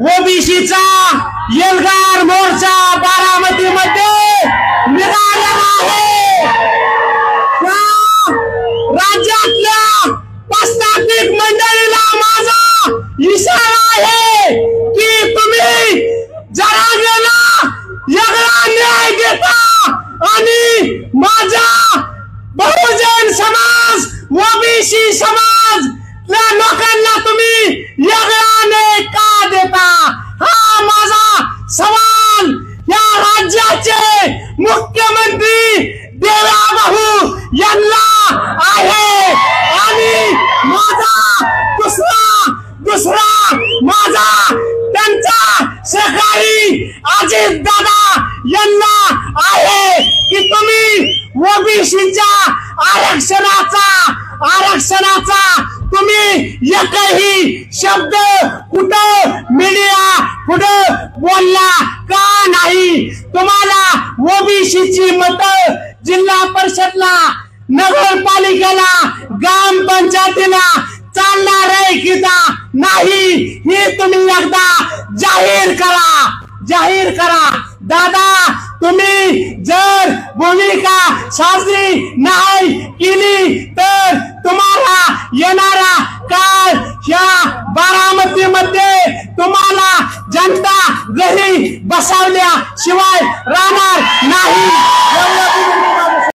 ओबीसीचा एल्गार मोर्चा बारामतीमध्ये निघालेला आहे। राज्यातल्या प्रस्थापित मंडळीला माझा इशारा आहे की तुम्ही जरांगेला वेगळा न्याय देता आणि माझा बहुजन समाज ओबीसी समाज लोकांना तुम्ही वेगळा न्याय का देता, हा माझा सवाल या राज्याचे मुख्यमंत्री देवेंद्र यांना आहे। आणि माझा त्यांचा सहकारी अजित दादा यांना आहे की तुम्ही ओबीसीच्या आरक्षणाचा तुम्ही एकही शब्द कुठं मीडिया पुढे बोलला का नाही। तुम्हाला ओबीसीची मतं जिल्हा परिषदला नगरपालिकेला ग्रामपंचायतीला चालणार आहे की नाही हे तुम्ही एकदा जाहीर करा। दादा तुम्ही जर भूमिका साजरी नाही केली तर तुम्हाला येणारा काळ या बारामतीमध्ये तुम्हाला जनता घरी बसवल्याशिवाय राहणार नाही।